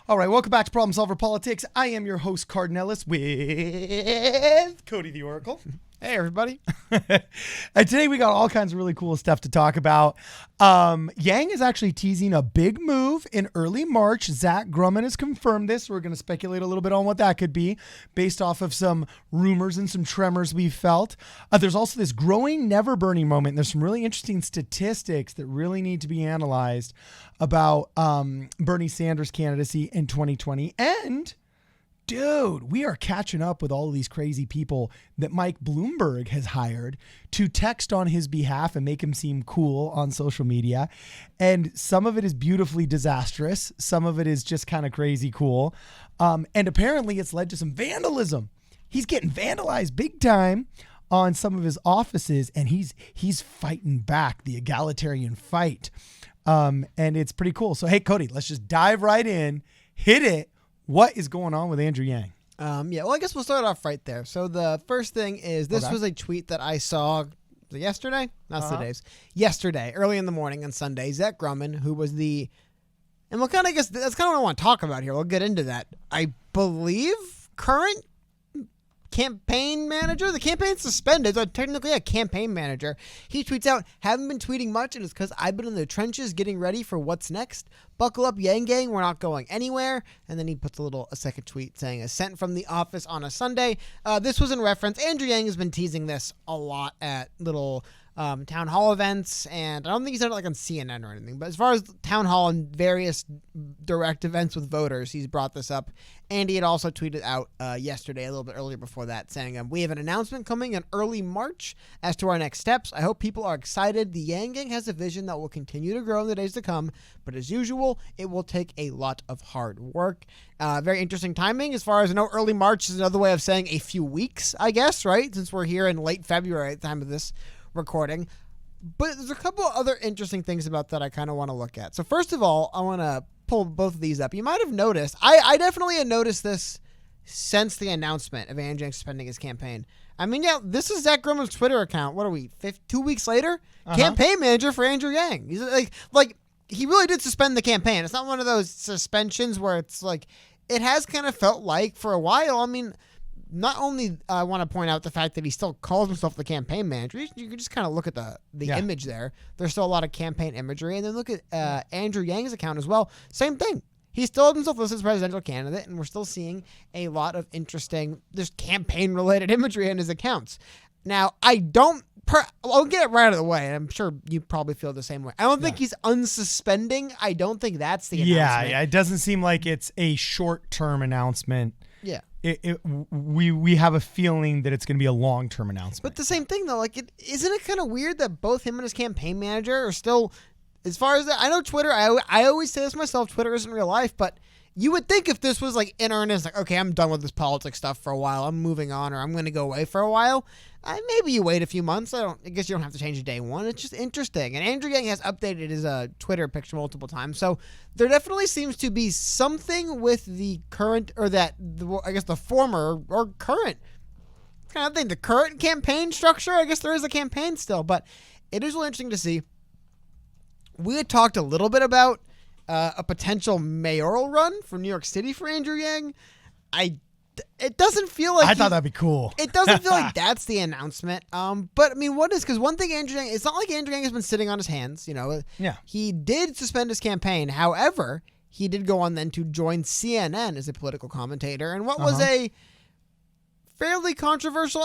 All right, welcome back to Problem Solver Politics. I am your host, Cardinellis, with Cody the Oracle. Hey, everybody. And today we got all kinds of really cool stuff to talk about. Yang is actually teasing a big move in early March. Zach Grumman has confirmed this. We're going to speculate a little bit on what that could be based off of some rumors and some tremors we felt. There's also this growing never burning moment. There's some really interesting statistics that really need to be analyzed about Bernie Sanders' candidacy in 2020. And dude, we are catching up with all of these crazy people that Mike Bloomberg has hired to text on his behalf and make him seem cool on social media. And some of it is beautifully disastrous. Some of it is just kind of crazy cool. And apparently it's led to some vandalism. He's getting vandalized big time on some of his offices, and he's fighting back the egalitarian fight. And it's pretty cool. So, hey, Cody, let's just dive right in, hit it. What is going on with Andrew Yang? Well, I guess we'll start off right there. So the first thing is this was a tweet that I saw yesterday, yesterday, early in the morning on Sunday. Zach Grumman, who was and we'll kind of guess that's kind of what I want to talk about here. We'll get into that. I believe current campaign manager. The campaign's suspended, so technically a campaign manager. He tweets out, haven't been tweeting much, and it's because I've been in the trenches getting ready for what's next. Buckle up, Yang Gang, we're not going anywhere. And then he puts a second tweet saying, sent from the office on a Sunday. This was in reference. Andrew Yang has been teasing this a lot at little town hall events, and I don't think he's done it like on CNN or anything, but as far as town hall and various direct events with voters, he's brought this up. And he had also tweeted out yesterday, a little bit earlier before that, saying, we have an announcement coming in early March as to our next steps. I hope people are excited. The Yang Gang has a vision that will continue to grow in the days to come, but as usual, it will take a lot of hard work. Very interesting timing. As far as I know, early March is another way of saying a few weeks, I guess, right? Since we're here in late February at the time of this recording. But there's a couple other interesting things about that I kind of want to look at. So first of all, I want to pull both of these up. You might have noticed, I definitely had noticed this since the announcement of Andrew Yang suspending his campaign. I mean, yeah, this is Zach Grumman's Twitter account. What are we, 2 weeks later? Campaign manager for Andrew Yang. He's like he really did suspend the campaign. It's not one of those suspensions where it's like, it has kind of felt like for a while. I mean, not only I want to point out the fact that he still calls himself the campaign manager. You can just kind of look at the image there. There's still a lot of campaign imagery. And then look at Andrew Yang's account as well. Same thing. He still has himself listed as presidential candidate, and we're still seeing a lot of interesting, there's campaign-related imagery in his accounts. Now, I'll get it right out of the way, and I'm sure you probably feel the same way. I don't think he's unsuspending. I don't think that's the announcement. Yeah, it doesn't seem like it's a short-term announcement. Yeah. We have a feeling that it's going to be a long-term announcement. But the same thing, though, isn't it kind of weird that both him and his campaign manager are still, as far as that, I know Twitter, I always say this myself, Twitter isn't real life, but you would think if this was like in earnest, like, okay, I'm done with this politics stuff for a while, I'm moving on, or I'm going to go away for a while, maybe you wait a few months. I guess you don't have to change it day one. It's just interesting. And Andrew Yang has updated his Twitter picture multiple times. So there definitely seems to be something with the current, or the former or current kind of thing, the current campaign structure. I guess there is a campaign still, but it is really interesting to see. We had talked a little bit about a potential mayoral run for New York City for Andrew Yang. It doesn't feel like I thought that'd be cool. It doesn't feel like that's the announcement. But I mean, what is, because one thing Andrew Yang, it's not like Andrew Yang has been sitting on his hands, Yeah. He did suspend his campaign. However, he did go on then to join CNN as a political commentator. And what was a fairly controversial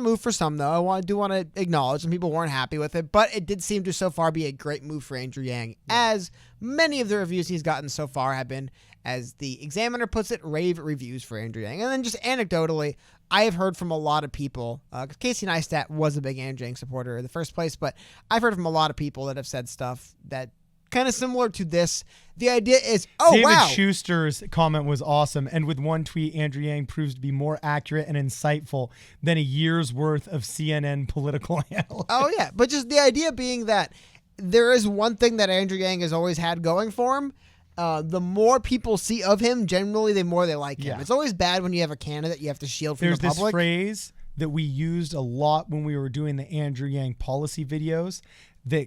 move for some, though. I do want to acknowledge some people weren't happy with it, but it did seem to so far be a great move for Andrew Yang, as many of the reviews he's gotten so far have been, as the Examiner puts it, rave reviews for Andrew Yang. And then just anecdotally, I have heard from a lot of people, because Casey Neistat was a big Andrew Yang supporter in the first place, but I've heard from a lot of people that have said stuff that kind of similar to this. The idea is, David Schuster's comment was awesome. And with one tweet, Andrew Yang proves to be more accurate and insightful than a year's worth of CNN political analysts. Oh, yeah. But just the idea being that there is one thing that Andrew Yang has always had going for him. The more people see of him, generally, the more they like him. It's always bad when you have a candidate you have to shield from the public. There's this phrase that we used a lot when we were doing the Andrew Yang policy videos, that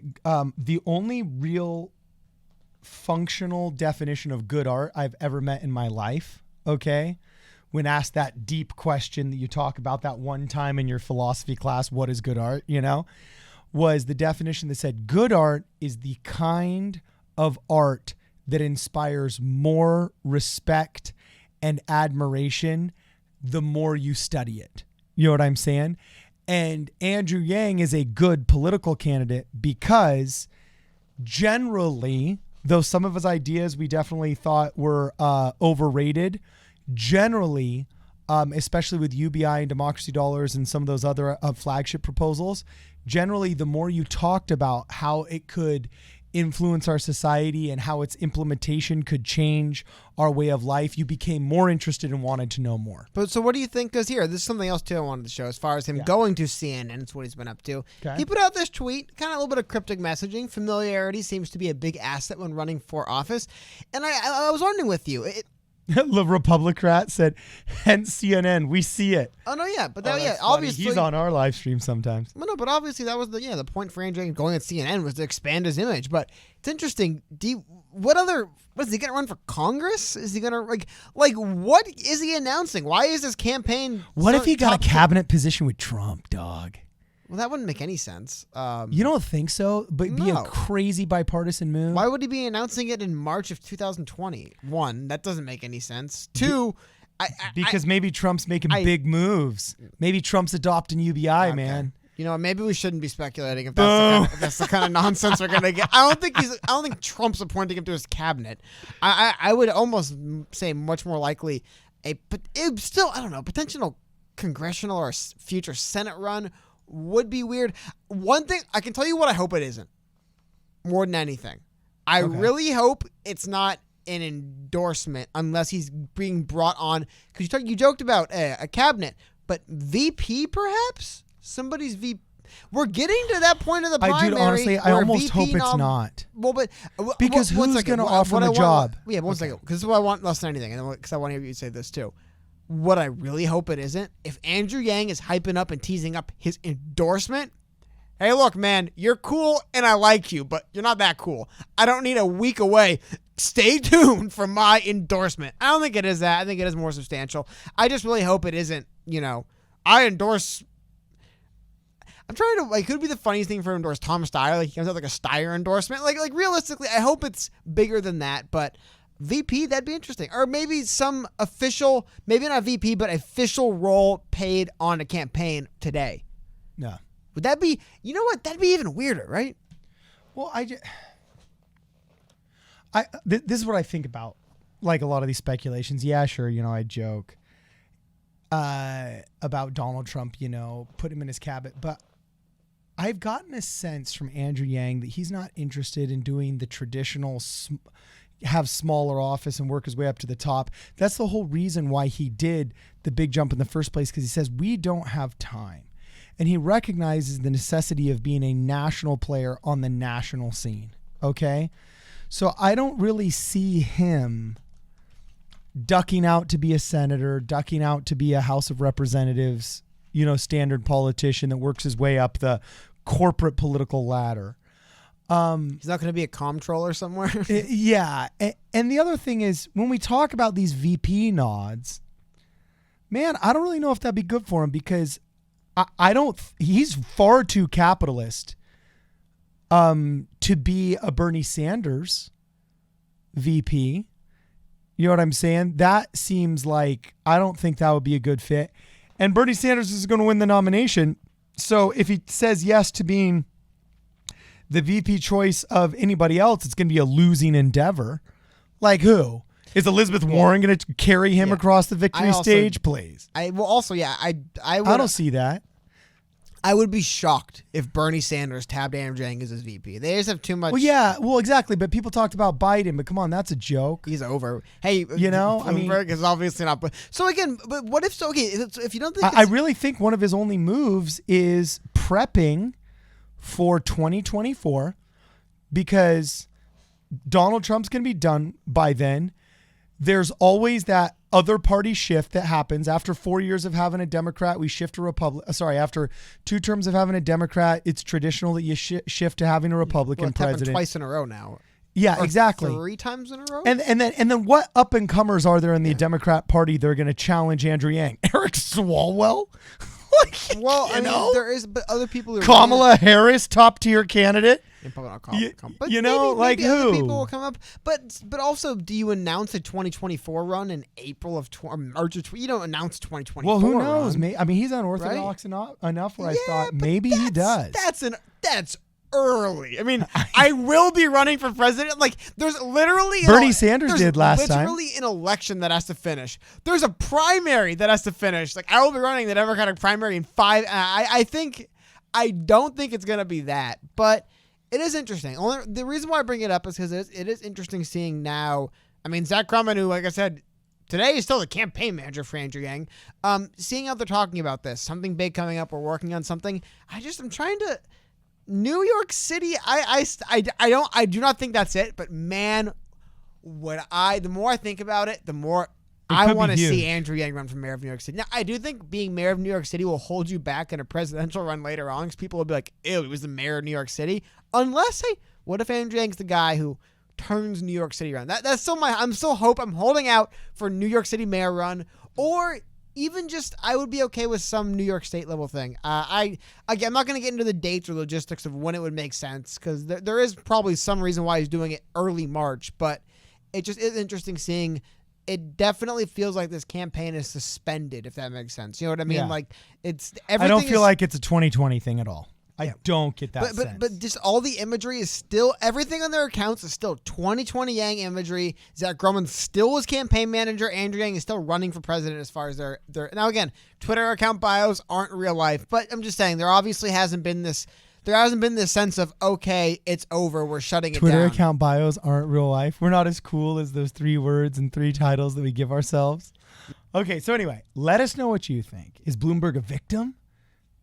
the only real functional definition of good art I've ever met in my life. Okay. When asked that deep question that you talk about that one time in your philosophy class, what is good art, was the definition that said good art is the kind of art that inspires more respect and admiration the more you study it. You know what I'm saying? And Andrew Yang is a good political candidate because generally, though some of his ideas we definitely thought were overrated, generally, especially with UBI and democracy dollars and some of those other flagship proposals, generally the more you talked about how it could influence our society and how its implementation could change our way of life, you became more interested and wanted to know more. But so what do you think? Because here, this is something else too I wanted to show as far as him going to CNN. It's what he's been up to. Okay. He put out this tweet, kind of a little bit of cryptic messaging. Familiarity seems to be a big asset when running for office. And I was wondering with you, The Republicrat said, hence CNN, we see it. oh no, yeah, but Obviously he's on our live stream sometimes. Well, no, but obviously that was the point for Andrew going at CNN was to expand his image. But it's interesting. What is he gonna run for Congress? Is he gonna like what is he announcing? Why is his campaign? What if he got a cabinet position with Trump, dog? Well, that wouldn't make any sense. You don't think so? But be a crazy bipartisan move. Why would he be announcing it in March of 2020? One, that doesn't make any sense. Two, because maybe Trump's making big moves. Maybe Trump's adopting UBI, man. You know, maybe we shouldn't be speculating if that's the kind of nonsense we're gonna get. I don't think Trump's appointing him to his cabinet. I would almost say much more likely but still, I don't know, potential congressional or future Senate run would be weird. One thing I can tell you what I hope it isn't. More than anything, I really hope it's not an endorsement unless he's being brought on because you joked about a cabinet, but VP perhaps somebody's VP. We're getting to that point of the primary. Honestly, I almost hope it's not. Well, but because who's going to offer the job? One second, because this is what I want less than anything, and because I want to hear you say this too. What I really hope it isn't, if Andrew Yang is hyping up and teasing up his endorsement, hey, look, man, you're cool and I like you, but you're not that cool. I don't need a week away. Stay tuned for my endorsement. I don't think it is that. I think it is more substantial. I just really hope it isn't, I endorse. I'm trying to, it could be the funniest thing for him to endorse Tom Steyer. He comes out like a Steyer endorsement. Like realistically, I hope it's bigger than that, but VP, that'd be interesting. Or maybe some official, maybe not VP, but official role paid on a campaign today. No. Would that be, you know what? That'd be even weirder, right? Well, this is what I think about, like a lot of these speculations. Yeah, sure, I joke about Donald Trump, put him in his cabinet. But I've gotten a sense from Andrew Yang that he's not interested in doing the traditional have smaller office and work his way up to the top. That's the whole reason why he did the big jump in the first place, because he says we don't have time. And he recognizes the necessity of being a national player on the national scene. Okay? So I don't really see him ducking out to be a senator, ducking out to be a House of Representatives, standard politician that works his way up the corporate political ladder. He's not going to be a comptroller somewhere. Yeah. And the other thing is, when we talk about these VP nods, man, I don't really know if that'd be good for him because he's far too capitalist to be a Bernie Sanders VP. You know what I'm saying? That seems like, I don't think that would be a good fit. And Bernie Sanders is going to win the nomination. So if he says yes to being the VP choice of anybody else, it's going to be a losing endeavor. Like who? Is Elizabeth Warren going to carry him across the victory stage, please? I don't see that. I would be shocked if Bernie Sanders tabbed Andrew Yang as his VP. They just have too much. Well, yeah, exactly. But people talked about Biden, but come on, that's a joke. He's over. Hey, Bloomberg is obviously not. So again, but what if? So okay, if you don't think, I really think one of his only moves is prepping for 2024, because Donald Trump's going to be done by then. There's always that other party shift that happens after 4 years of having a Democrat. We shift to Republican. After 2 terms of having a Democrat, it's traditional that you shift to having a Republican president. Happened twice in a row now. Yeah, Or exactly. 3 times in a row. And then what up and comers are there in the Democrat Party? They're going to challenge Andrew Yang, Eric Swalwell. Well, I know? mean, there is, but other people are Kamala Harris, top tier candidate. Probably not come, but you know, maybe like other who? people will come up. But also, do you announce a 2024 run in April of March of you don't announce 2024? Well, who knows? Run, I mean, he's unorthodox enough where I thought but maybe he does. That's early. I mean, I will be running for president. Like, there's literally Bernie Sanders did last time. Literally an election that has to finish. There's a primary that has to finish. Like, I will be running the Democratic primary in 5. I don't think it's gonna be that, but it is interesting. The reason why I bring it up is because it is interesting seeing now. I mean, Zach Grumman, who, like I said, today is still the campaign manager for Andrew Yang. Seeing how they're talking about this, something big coming up, we're working on something. I'm trying to. New York City, I do not think that's it, but man, the more I think about it, the more I want to see Andrew Yang run for mayor of New York City. Now, I do think being mayor of New York City will hold you back in a presidential run later on, because people will be like, ew, he was the mayor of New York City. Unless, hey, what if Andrew Yang's the guy who turns New York City around? That's still I'm holding out for New York City mayor run, or even just, I would be okay with some New York State level thing. I'm not going to get into the dates or logistics of when it would make sense, because there is probably some reason why he's doing it early March, but it just is interesting seeing. It definitely feels like this campaign is suspended, if that makes sense. You know what I mean? Yeah. Like, I don't feel like it's a 2020 thing at all. I don't get that sense. But just all the imagery is still, everything on their accounts is still 2020 Yang imagery. Zach Grumman still was campaign manager. Andrew Yang is still running for president as far as their now again, Twitter account bios aren't real life, but I'm just saying there obviously hasn't been this sense of, okay, it's over, we're shutting it down. Twitter account bios aren't real life. We're not as cool as those 3 words and 3 titles that we give ourselves. Okay, so anyway, let us know what you think. Is Bloomberg a victim?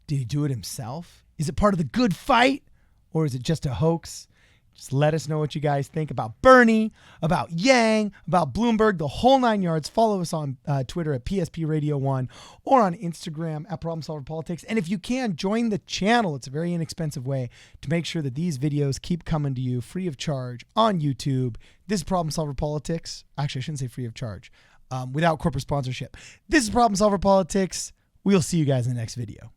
Did he do it himself? Is it part of the good fight, or is it just a hoax? Just let us know what you guys think about Bernie, about Yang, about Bloomberg, the whole 9 yards. Follow us on Twitter at PSP Radio 1 or on Instagram at Problem Solver Politics. And if you can, join the channel. It's a very inexpensive way to make sure that these videos keep coming to you free of charge on YouTube. This is Problem Solver Politics. Actually, I shouldn't say free of charge. Without corporate sponsorship. This is Problem Solver Politics. We'll see you guys in the next video.